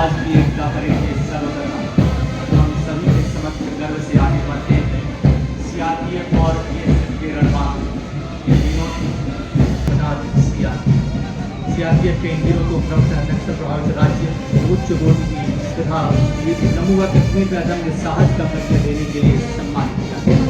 आज भी एकता परेड में हिस्सा करना तो हम सभी के समक्ष गर्व से आगे बढ़ते हैं। सीआरपीएफ और बीएसएफ के रणबाग ये तीनों सीआरपीएफ के इन दिनों को क्रमशः नक्सल प्रभावित राज्य उच्च कोटि की तथा नमूआ कश्मीर का अदम्य साहस का परिचय देने के लिए सम्मानित किया गया।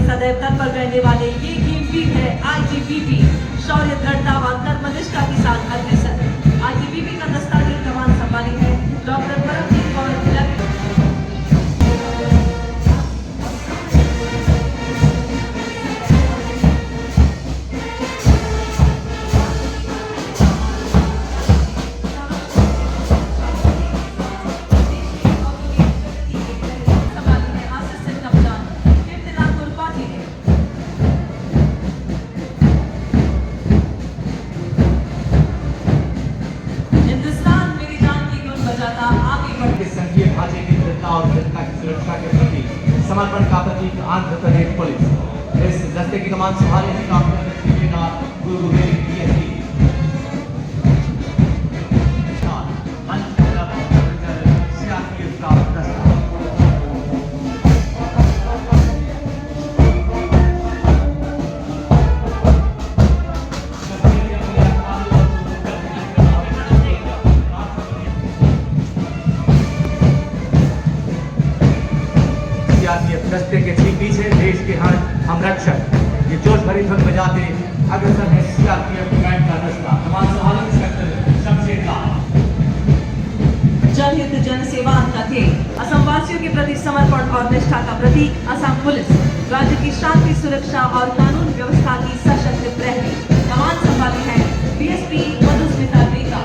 सदैव तत्पर रहने वाले ये कीमती है आईटीबीपी शौर्य दृढ़ता व कर्मनिष्ठा के साथ अग्रसर। आईटीबीपी का दस्ता की कमान संभाली है डॉक्टर परमजीत कौर। और जनता की सुरक्षा के प्रति समर्पण का प्रतीक आंध्र प्रदेश पुलिस। इस दस्ते की कमान संभालेंगे डॉक्टर गुरु डीएसपी सीआरपीएफ का दस्ता। दस्ते के ठीक पीछे देश के हम रक्षक ये जोश भरी धुन बजाते अग्रसर है सीआरपीएफ बैंड का दस्ता। कमान संभाले इंस्पेक्टर शमशेर लाल। जनहित जन सेवा का ध्येय असम वासियों के प्रति समर्पण और निष्ठा का प्रतीक असम पुलिस राज्य की शांति सुरक्षा और कानून व्यवस्था की सशक्त प्रहरी। कमान संभाली है डीएसपी मधुस्मिता बेका।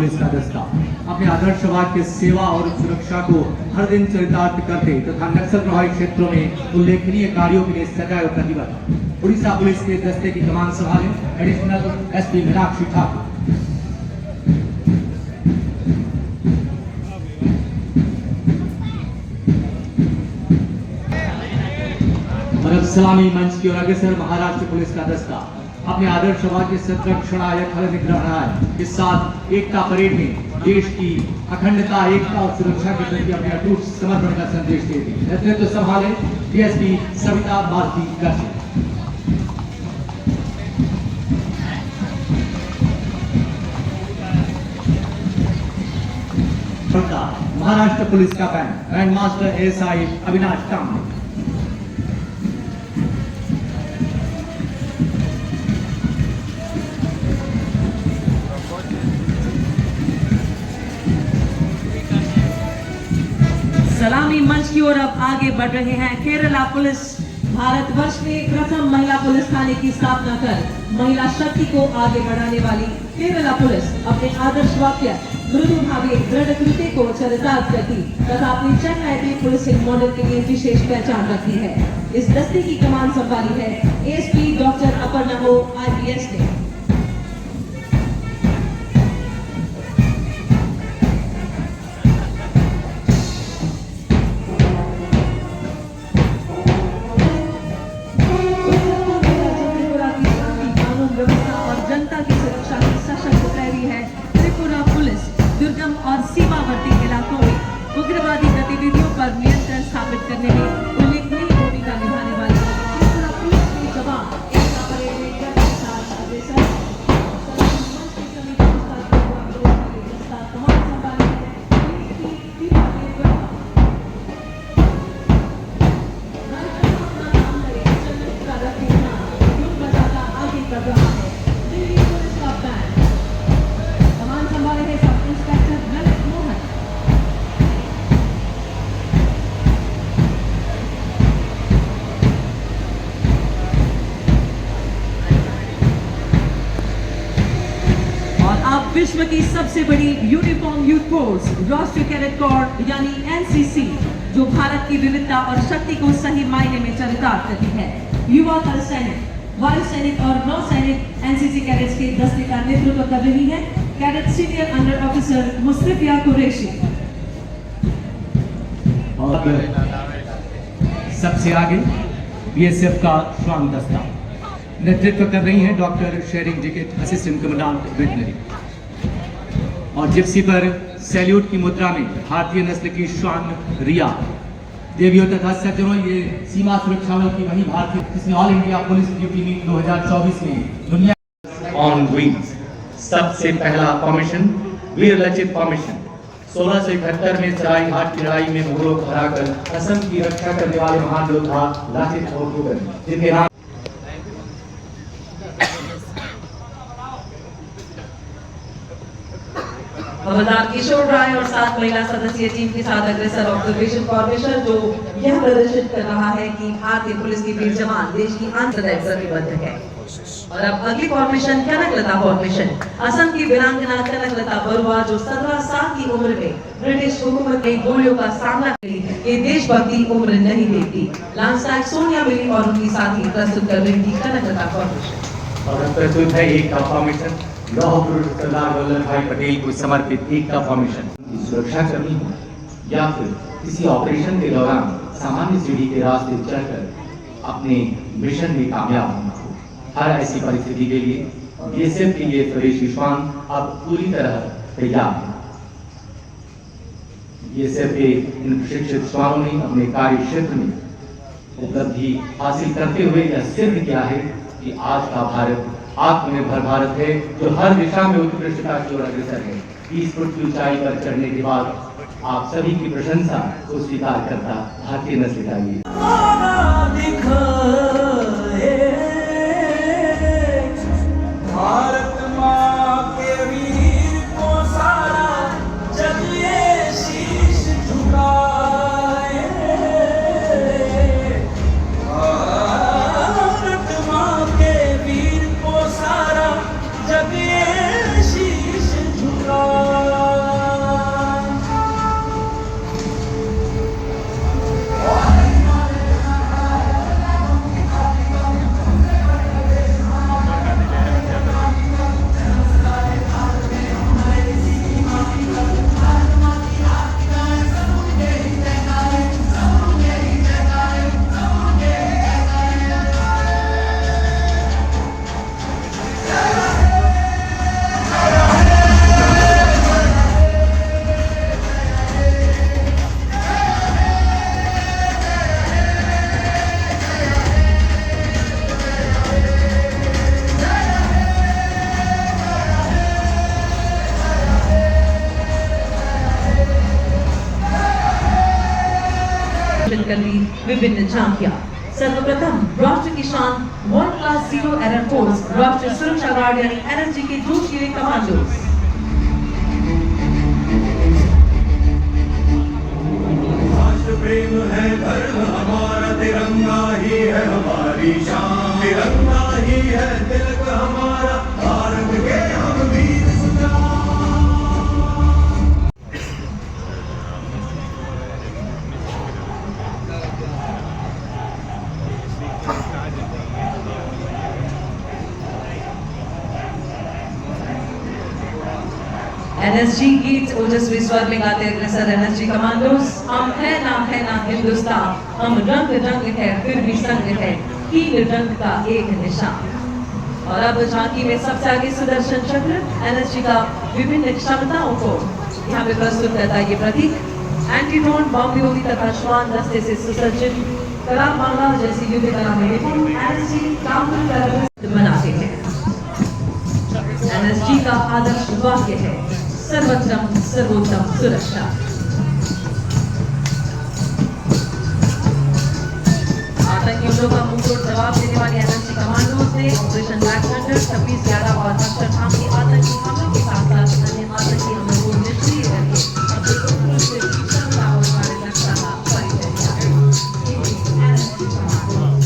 इसका दस्ता अपने आदर्शवाद के सेवा और सुरक्षा को हर दिन चरितार्थ करते तथा नक्सल प्रभावित क्षेत्रों में उल्लेखनीय कार्यों के लिए सदैव प्रतिबद्ध उड़ीसा पुलिस के दस्ते की कमान संभाले एडिशनल एसपी मीनाक्षी ठाकुर। और अब सलामी मंच की ओर अग्रसर महाराष्ट्र पुलिस का दस्ता अपने आदर्शवाद के संरक्षणाय खल निग्रहणाय के साथ एकता परेड में देश की अखंडता एकता और सुरक्षा के प्रति अपने अटूट समर्पण का संदेश देती। नेतृत्व संभाले डीएसपी सविता भारती गर्जी। महाराष्ट्र पुलिस का बैंड मास्टर एएसआई अविनाश कामले। सलामी मंच की ओर अब आगे बढ़ रहे हैं केरला पुलिस। भारतवर्ष में प्रथम महिला पुलिस थाने की स्थापना कर महिला शक्ति को आगे बढ़ाने वाली केरला पुलिस अपने आदर्श वाक्य मृदु भावी दृढ़ कृत्य को चरितार्थ करती तथा अपनी चेन्नई पुलिसिंग मॉडल के लिए विशेष पहचान रखती है। इस दस्ते की कमान संभाली है एएसपी डॉक्टर अपर्णा हो IPS ने। और सीमावर्ती इलाकों में उग्रवादी गतिविधियों पर नियंत्रण स्थापित करने में उल्लेखनीय भूमिका निभाने वाली त्रिपुरा पुलिस के जवान एकता परेड में गर्व के साथ अग्रसर कमान संभाली विश्व की सबसे बड़ी यूनिफॉर्म यूथ फोर्स राष्ट्रीय कैडेट कोर यानी एनसीसी जो भारत की विविधता और शक्ति को सही मायने में चरितार्थ करती है। युवा थल सैनिक, वायु सैनिक और नौ सैनिक एनसीसी कैडेट्स के दस्ते का नेतृत्व कर रही है cadet senior under officer Mustafiya Qureshi. और सबसे आगे बीएसएफ का श्वान दस्ता नेतृत्व कर रही हैं doctor Tsering Jiket assistant commandant veterinary. और जिप्सी पर सैल्यूट की मुद्रा में भारतीय नस्ल की श्वान रिया। देवियों तथा सज्जनों, ये सीमा सुरक्षा बल की वही भारतीय जिसने all India police duty meet 2024 में दुनिया ऑन विंग्स सबसे पहला फॉर्मेशन वीर लचित फॉर्मेशन 1671 में सराय घाट की लड़ाई में मुगलों को हराकर असम की रक्षा करने वाले महान योद्धा लाचित बोरफुकन जिनके नाम हवलदार किशोर राय और 7 महिला सदस्यीय टीम के साथ अग्रसर ऑब्जर्वेशन फॉर्मेशन जो यह प्रदर्शित कर रहा है कि भारतीय पुलिस के वीर जवान देश की आंतरिक प्रतिबद्ध है। और अब अगली फॉर्मेशन कनकलता फॉर्मेशन। असम की वीरांगना कनकलता बरुआ जो 17 साल की उम्र में ब्रिटिश हुकूमत की गोलियों का सामना करी, ये देशभक्ति उम्र नहीं देखती। लांस नायक सोनिया मिली और उनकी साथी प्रस्तुत कर रही थी कनकलता फॉर्मेशन। और प्रस्तुत है एकता फॉर्मेशन लौह पुरुष सरदार वल्लभ भाई पटेल को समर्पित एकता फॉर्मेशन। सुरक्षा करनी हो या फिर किसी ऑपरेशन के दौरान सामान्य सीढ़ी के रास्ते चलकर अपने मिशन में कामयाब होना हो, हर ऐसी परिस्थिति के लिए बीएसएफ के लिए स्वदेशी श्वान अब पूरी तरह तैयार है। बीएसएफ के इन प्रशिक्षित श्वानों ने अपने कार्य क्षेत्र में उपलब्धि हासिल करते हुए यह सिद्ध किया है कि आज का भारत आत्मनिर्भर भारत है जो हर दिशा में उत्कृष्टता की ओर अग्रसर है। 30 फुट की ऊंचाई पर चढ़ने के बाद आप सभी की प्रशंसा को स्वीकार करता भारतीय नस्ल का ये भारत माँ के वीर को सारा जग ये शीश झुकाए। भारत माँ के वीर को सारा जग ये शीश झुकाए। विभिन्न झांकियां। सर्वप्रथम राष्ट्र की शान world class zero error force राष्ट्रीय सुरक्षा गार्ड यानी एनएसजी के जोशीले कमांडोज। राष्ट्र प्रेम है धर्म हमारा, तिरंगा ही है हमारी शान, तिरंगा ही है तिलक हमारा, भारत के हम वीर सुजान। एनएसजी गीत ओजस्वी स्वर में गाते अग्रसर एनएसजी कमांडोज। हम है ना हिंदुस्तान, हम रंग रंग है फिर भी संग है, हील रंग का एक निशान। और अब झांकी में सबसे आगे सुदर्शन चक्र एनएसजी का विभिन्न क्षमताओं को यहाँ पे प्रस्तुत करता है। ये प्रतीक एंटी ड्रोन बम विरोधी तथा श्वान दस्ते से सुसज्जित कला मांगा जैसी युद्ध कला में एनएसजी काउंटर टेररिस्ट बनाते हैं। एनएसजी का आदर्श वाक्य है सर्वोत्तम सर्वोत्तम सुरक्षा। आतंकी हमलों का मुंहतोड़ जवाब देने वाले एनएसजी कमांडोज ने ऑपरेशन ब्लैक थंडर 26/11 और अक्षर धाम के आतंकी हमलों के साथ साथ अन्य आतंकी हमलों को निष्क्रिय करके अपने उपरों से भीषण लाहौर वाले नक्शा का परिचय दिया। एनएसजी कमांडोज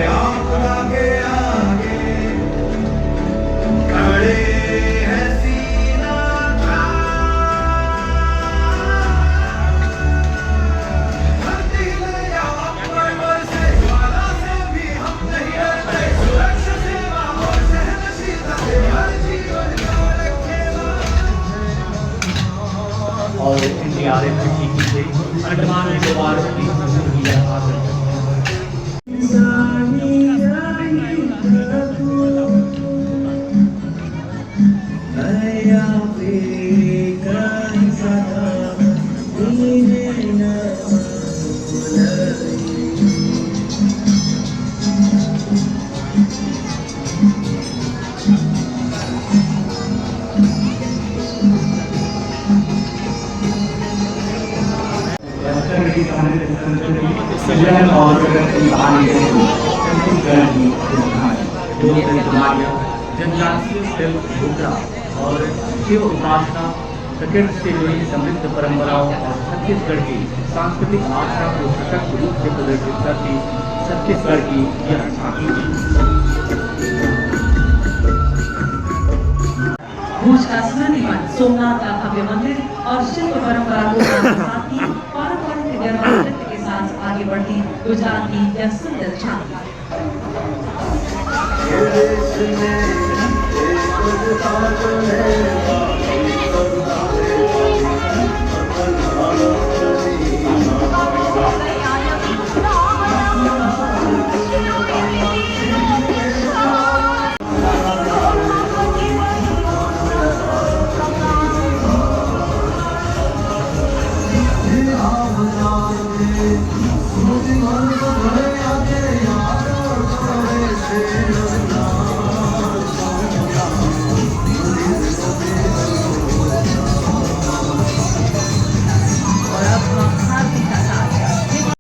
आप आगे आगे खड़े हैं सीना तान, धरती में या पर्वत से ज्वाला से भी हम नहीं डरते, सुरक्षा सेवा और सहनशीलता से हर जीवन को रखेगा। और एनडीआरएफ की टीम से अंडमान निकोबार की सुरक्षा हासिल की। जनजातीय और शिव उपासना प्रकृति से जुड़ी समृद्ध परंपराओं और छत्तीसगढ़ की सांस्कृतिक आस्था को सशक्त रूप से प्रदर्शित करती छत्तीसगढ़ की यह झांकी। भुज का स्मृति वन, सोमनाथ का भव्य मंदिर और शिल्प परंपरा को साथ ही पारंपरिक गरबा नृत्य के साथ आगे बढ़ती गुजरात की यह सुंदर झांकी। मुझे मन तो भरे आगे यार और से